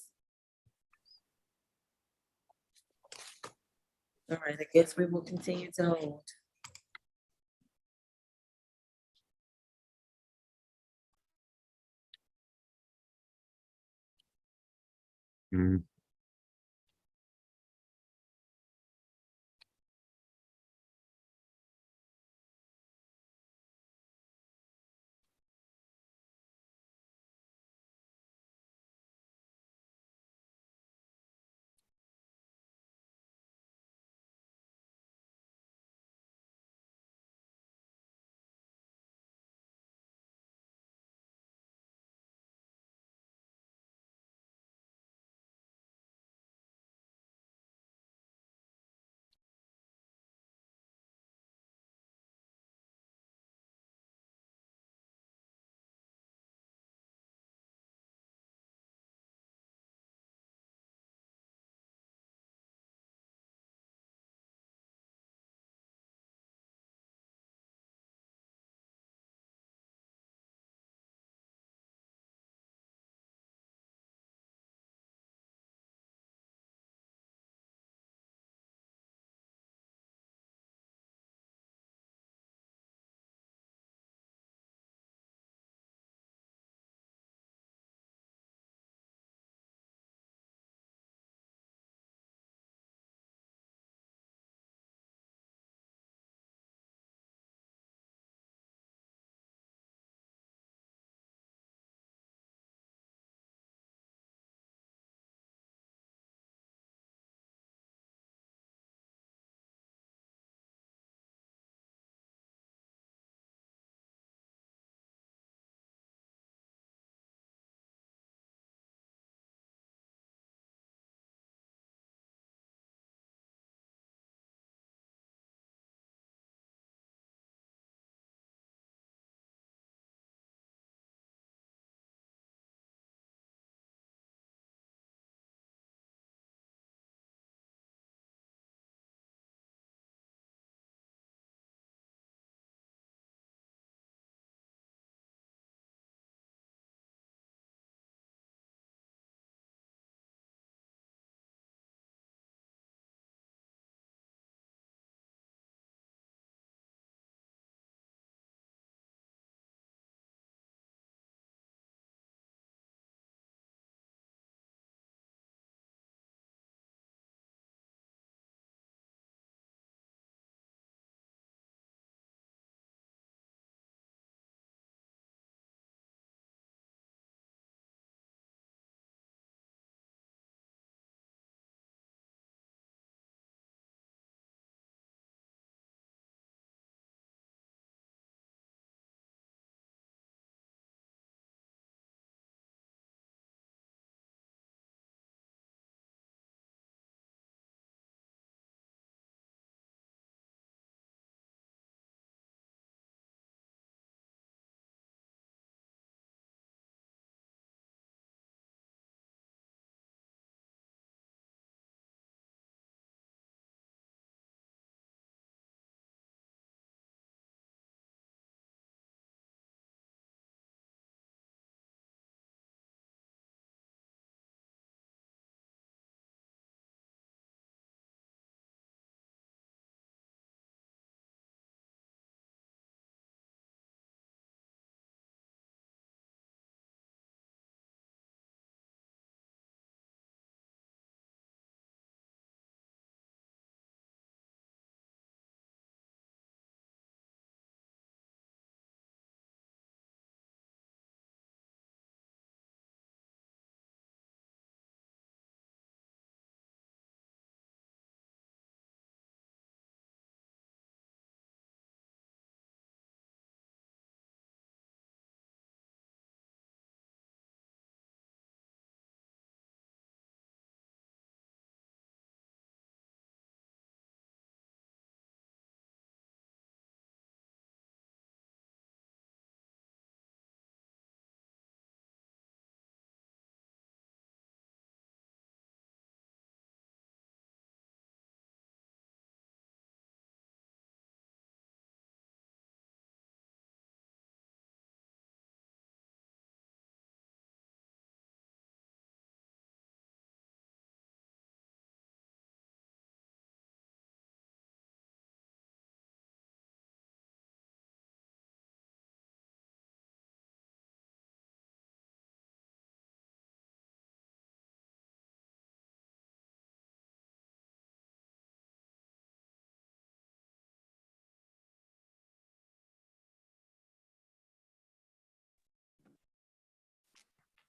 A: All right, I guess we will continue to hold.
N: Mm.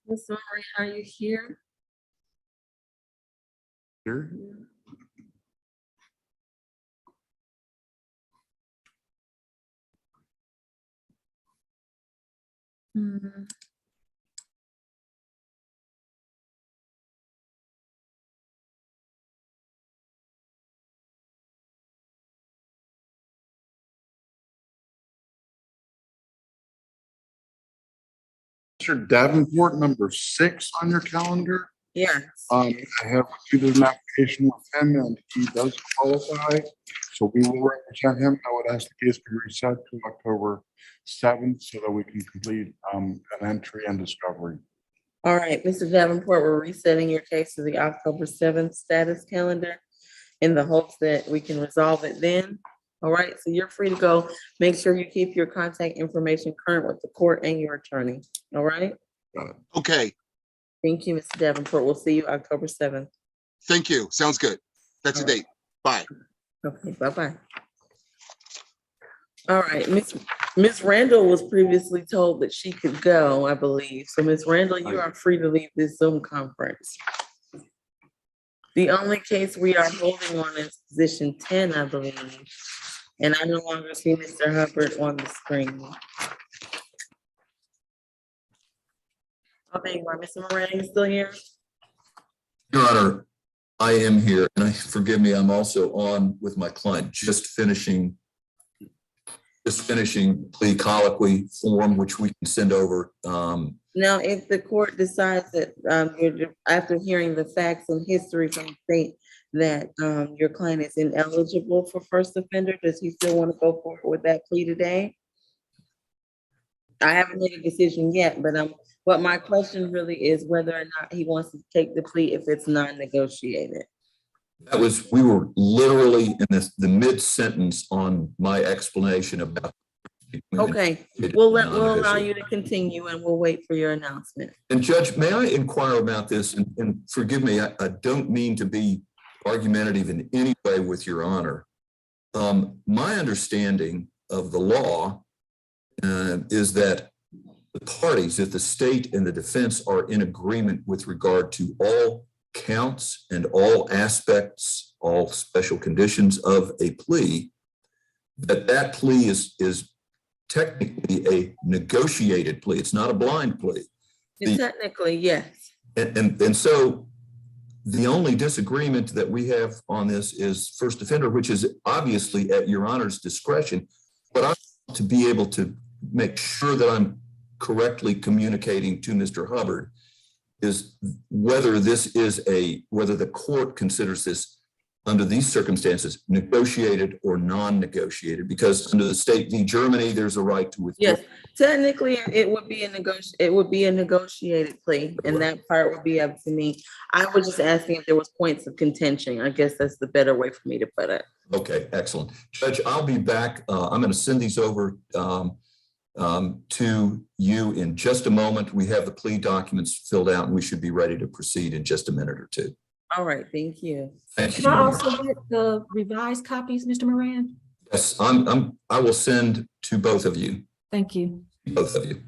A: Ms. Marie, are you here?
F: Here.
A: Hmm.
F: Mr. Davenport, number 6 on your calendar.
A: Yes.
F: I have completed an application with him and he does qualify. So we will represent him. I would ask the case be reset to October 7th so that we can complete an entry and discovery.
A: All right, Mr. Davenport, we're resetting your case to the October 7th status calendar in the hopes that we can resolve it then. All right, so you're free to go. Make sure you keep your contact information current with the court and your attorney. All right?
E: Okay,
A: Thank you, Mr. Davenport. We'll see you October 7th.
E: thank you. Sounds good. That's a
A: All right.
E: date. Bye.
A: Okay, bye-bye. All right, Miss Randall was previously told that she could go, I believe. So Miss Randall, you are free to leave this Zoom conference. The only case we are holding on is position 10, I believe. And I no longer see Mr. Hubbard on the screen. Oh, there you are, Mr. Moran, you still here?
G: Your Honor, I am here, and forgive me, I'm also on with my client, just finishing plea colloquy form, which we can send over.
A: Now, if the court decides that, after hearing the facts and history from the state, that your client is ineligible for first offender, does he still want to go forward with that plea today? I haven't made a decision yet, but my question really is whether or not he wants to take the plea if it's non-negotiated.
G: We were literally in the mid-sentence on my explanation about.
A: Okay, we'll allow you to continue and we'll wait for your announcement.
G: And Judge, may I inquire about this? And forgive me, I don't mean to be argumentative in any way with Your Honor. My understanding of the law is that the parties, if the state and the defense are in agreement with regard to all counts and all aspects, all special conditions of a plea, that plea is technically a negotiated plea. It's not a blind plea.
A: Technically, yes.
G: And so the only disagreement that we have on this is first offender, which is obviously at Your Honor's discretion. But I want to be able to make sure that I'm correctly communicating to Mr. Hubbard is whether whether the court considers this under these circumstances negotiated or non-negotiated, because under the state v. Germany, there's a right to withdraw.
A: Yes, technically, it would be a negotiated plea, and that part would be up to me. I was just asking if there was points of contention. I guess that's the better way for me to put it.
G: Okay, excellent. Judge, I'll be back. I'm going to send these over to you in just a moment. We have the plea documents filled out and we should be ready to proceed in just a minute or two.
A: All right, thank you.
G: Thank
M: Can
G: you.
M: I also get the revised copies, Mr. Moran?
G: Yes, I will send to both of you.
M: Thank you.
G: Both of you.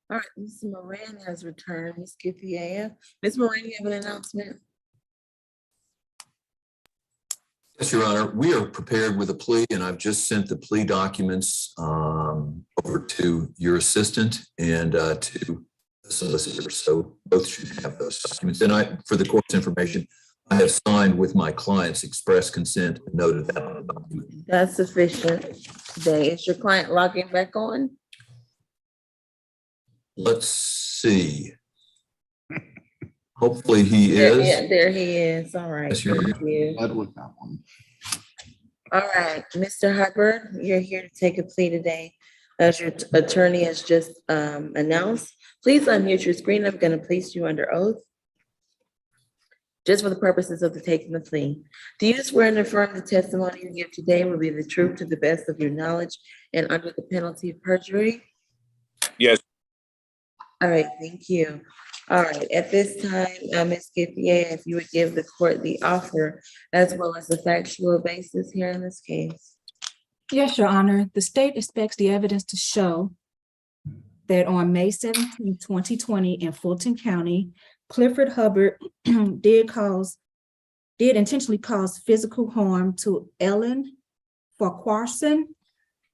A: All right, Ms. Moran has returned. Ms. Githia. Ms. Moran, you have an announcement?
G: Yes, Your Honor, we are prepared with a plea, and I've just sent the plea documents over to your assistant and to the solicitor. So both should have those documents. And for the court's information, I have signed with my client's express consent and noted that on the document.
A: That's sufficient. Today, is your client logging back on?
G: Let's see. Hopefully he
A: Yeah,
G: is.
A: there he is. All right.
G: Yes, Your Honor.
A: Thank you.
F: Led with that one.
A: All right, Mr. Hubbard, you're here to take a plea today. As your attorney has just announced, please unmute your screen. I'm going to place you under oath. Just for the purposes of the taking the plea. Do you swear and affirm the testimony you give today will be the truth to the best of your knowledge and under the penalty of perjury?
O: Yes.
A: All right, thank you. All right, at this time, Ms. Githia, if you would give the court the offer as well as the factual basis here in this case.
M: Yes, Your Honor. The state expects the evidence to show that on May 17, 2020 in Fulton County, Clifford Hubbard did intentionally cause physical harm to Ellen Farquharson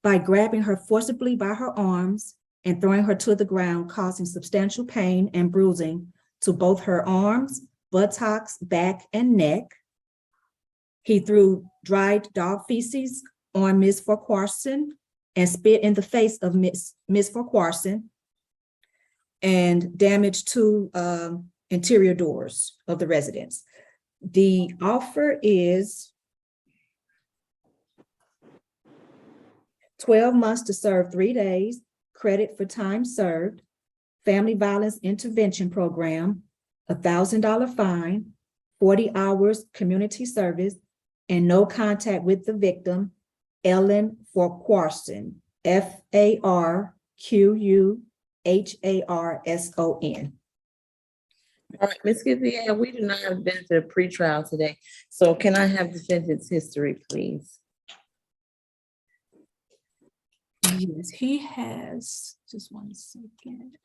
M: by grabbing her forcibly by her arms and throwing her to the ground, causing substantial pain and bruising to both her arms, buttocks, back, and neck. He threw dried dog feces on Ms. Farquharson and spit in the face of Ms. Farquharson and damaged two interior doors of the residence. The offer is 12 months to serve 3 days, credit for time served, family violence intervention program, $1,000 fine, 40 hours community service, and no contact with the victim, Ellen Farquharson, Farquharson.
A: All right, Ms. Githia, we do not have the benefit of pretrial today, so can I have defendant's history, please?
M: Yes, he has, just 1 second.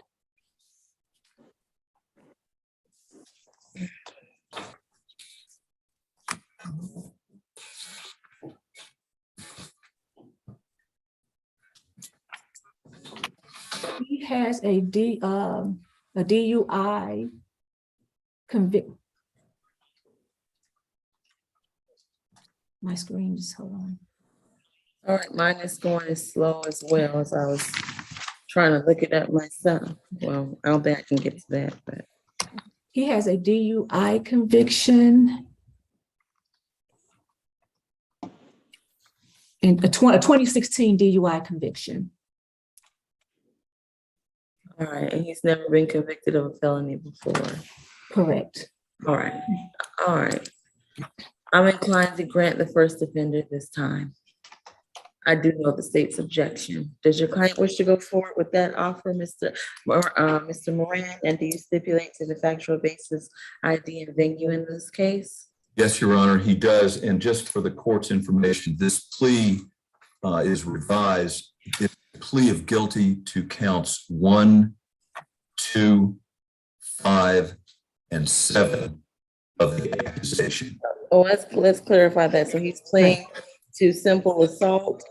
M: He has a DUI convict. My screen, just hold on.
A: All right, mine is going as slow as well as I was trying to look it up myself. Well, I don't think I can get to that, but.
M: He has a DUI conviction and a 2016 DUI conviction.
A: All right, and he's never been convicted of a felony before.
M: Correct.
A: All right, all right. I'm inclined to grant the first offender this time. I do know the state's objection. Does your client wish to go forward with that offer, Mr. Moran? And do you stipulate to the factual basis, ID, and venue in this case?
G: Yes, Your Honor, he does. And just for the court's information, this plea is revised. It's a plea of guilty to counts 1, 2, 5, and 7 of the accusation.
A: Oh, let's clarify that. So he's pleading to simple assault,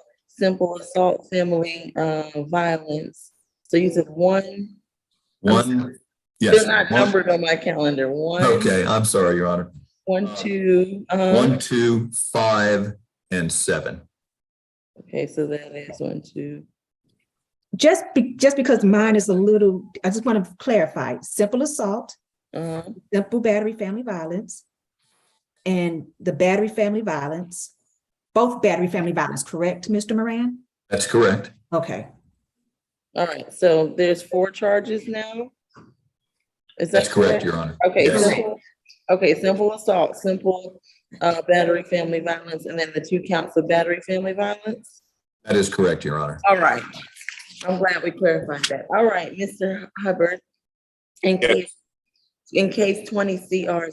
A: family violence. So you said 1.
G: 1, yes.
A: They're not numbered on my calendar. 1.
G: Okay, I'm sorry, Your Honor.
A: 1, 2.
G: 1, 2, 5, and 7.
A: Okay, so that is 1, 2.
M: Just because mine is a little, I just want to clarify, simple assault, simple battery family violence, and the battery family violence, both battery family violence, correct, Mr. Moran?
G: That's correct.
M: Okay.
A: All right, so there's 4 charges now? Is that
G: That's correct, Your Honor.
A: Okay,
G: Yes.
A: simple assault, simple battery family violence, and then the 2 counts of battery family violence?
G: That is correct, Your Honor.
A: All right. I'm glad we clarified that. All right, Mr. Hubbard, in case 20 CR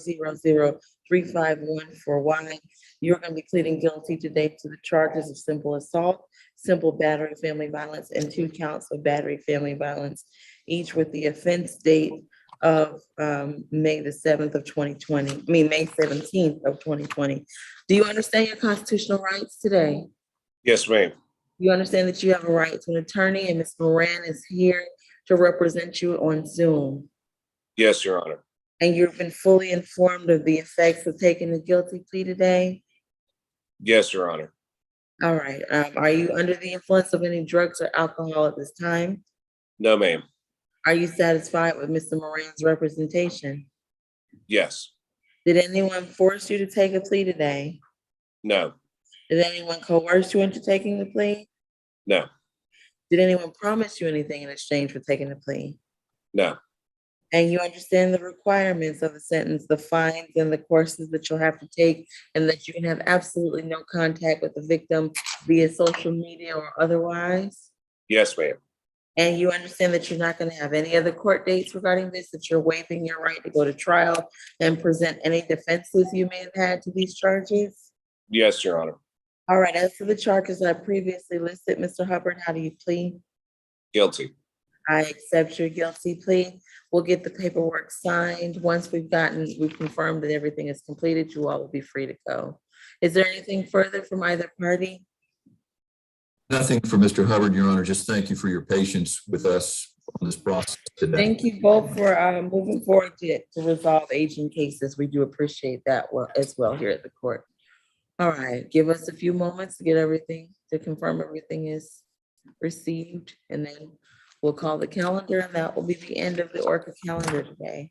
A: 351 You're going to be pleading guilty today to the charges of simple assault, simple battery, family violence, and 2 counts of battery, family violence, each with the offense date of May the 7th of 2020, May 17th of 2020. Do you understand your constitutional rights today?
O: Yes, ma'am.
A: You understand that you have a right to an attorney, and Ms. Moran is here to represent you on Zoom.
O: Yes, Your Honor.
A: And you've been fully informed of the effects of taking the guilty plea today?
O: Yes, Your Honor.
A: All right. Are you under the influence of any drugs or alcohol at this time?
O: No, ma'am.
A: Are you satisfied with Mr. Moran's representation?
O: Yes.
A: Did anyone force you to take a plea today?
O: No.
A: Did anyone coerce you into taking the plea?
O: No.
A: Did anyone promise you anything in exchange for taking the plea?
O: No.
A: And you understand the requirements of the sentence, the fines and the courses that you'll have to take, and that you can have absolutely no contact with the victim via social media or otherwise?
O: Yes, ma'am.
A: And you understand that you're not going to have any other court dates regarding this, that you're waiving your right to go to trial and present any defenses you may have had to these charges?
O: Yes, Your Honor.
A: All right, as for the charges I previously listed, Mr. Hubbard, how do you plead?
O: Guilty.
A: I accept your guilty plea. We'll get the paperwork signed. Once we've confirmed that everything is completed, you all will be free to go. Is there anything further from either party?
G: Nothing for Mr. Hubbard, Your Honor. Just thank you for your patience with us on this process today.
A: Thank you both for moving forward to resolve aging cases. We do appreciate that as well here at the court. All right, give us a few moments to get everything, to confirm everything is received, and then we'll call the calendar, and that will be the end of the Orca calendar today.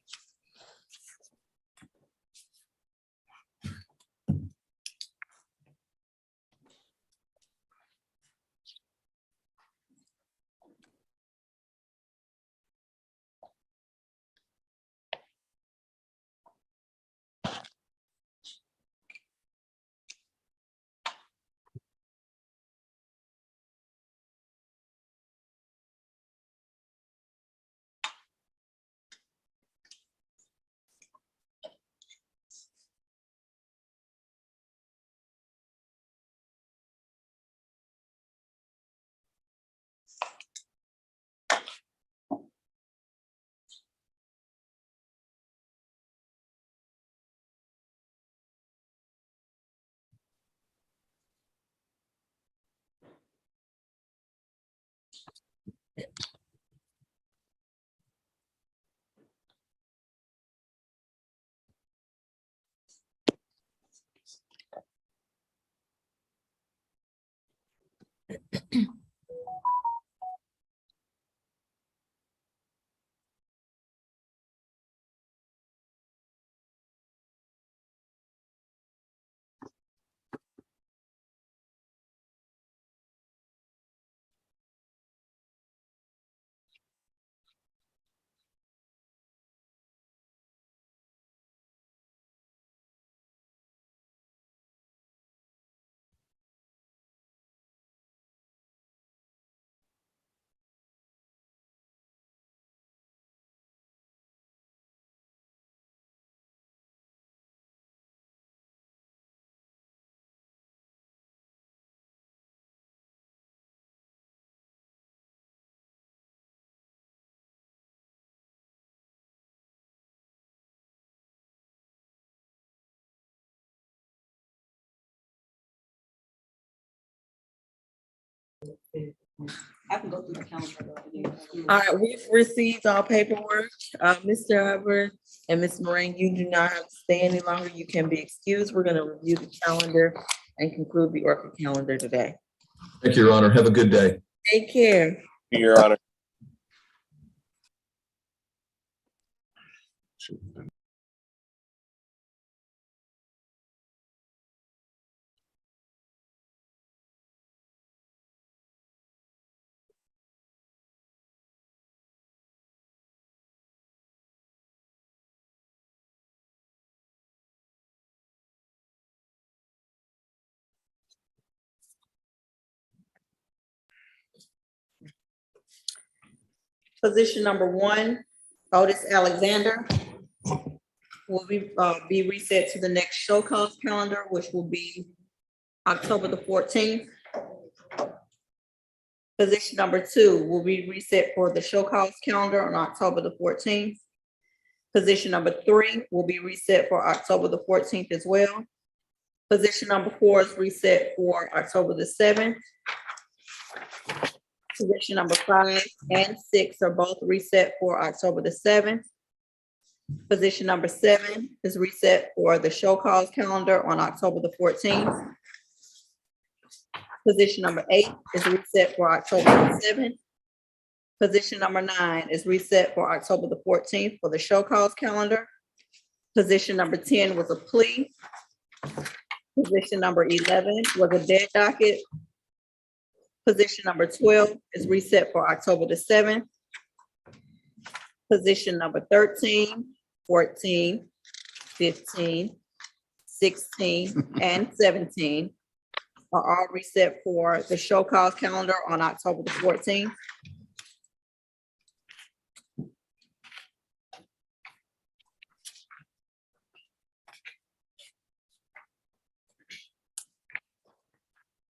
B: I can go through the calendar.
A: All right, we've received all paperwork. Mr. Hubbard and Ms. Moran, you do not have to stay any longer. You can be excused. We're gonna review the calendar and conclude the Orca calendar today.
G: Thank you, Your Honor. Have a good day.
A: Take care.
O: Your Honor.
A: Position number 1, Otis Alexander.
D: will be reset to the next show cause calendar, which will be October the 14th. Position number 2 will be reset for the show cause calendar on October the 14th. Position number 3 will be reset for October the 14th as well. Position number 4 is reset for October the 7th. Position number 5 and 6 are both reset for October the 7th. Position number 7 is reset for the show cause calendar on October the 14th. Position number 8 is reset for October the 7th. Position number 9 is reset for October the 14th for the show cause calendar. Position number 10 was a plea. Position number 11 was a dead docket. Position number 12 is reset for October the 7th. Position number 13, 14, 15, 16, and 17 are all reset for the show cause calendar on October the 14th.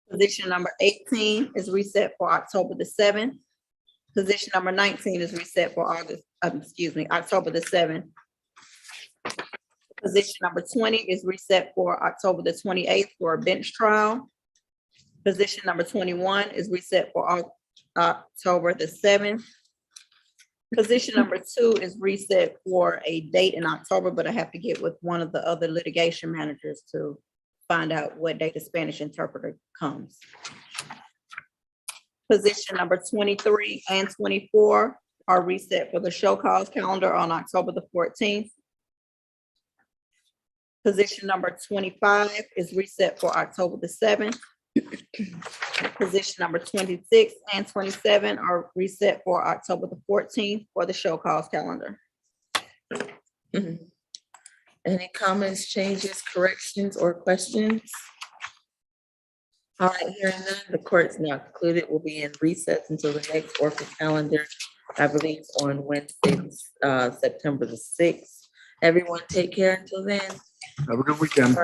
D: Position number 18 is reset for October the 7th. Position number 19 is reset for October the 7th. Position number 20 is reset for October the 28th for a bench trial. Position number 21 is reset for October the 7th. Position number 2 is reset for a date in October, but I have to get with one of the other litigation managers to find out what date the Spanish interpreter comes. Position number 23 and 24 are reset for the show cause calendar on October the 14th. Position number 25 is reset for October the 7th. Position number 26 and 27 are reset for October the 14th for the show cause calendar.
A: Any comments, changes, corrections, or questions? All right, hearing none, the court is now concluded. We'll be in recess until the next Orca calendar, I believe on Wednesday, September the 6th. Everyone take care until then.
F: Have a good weekend.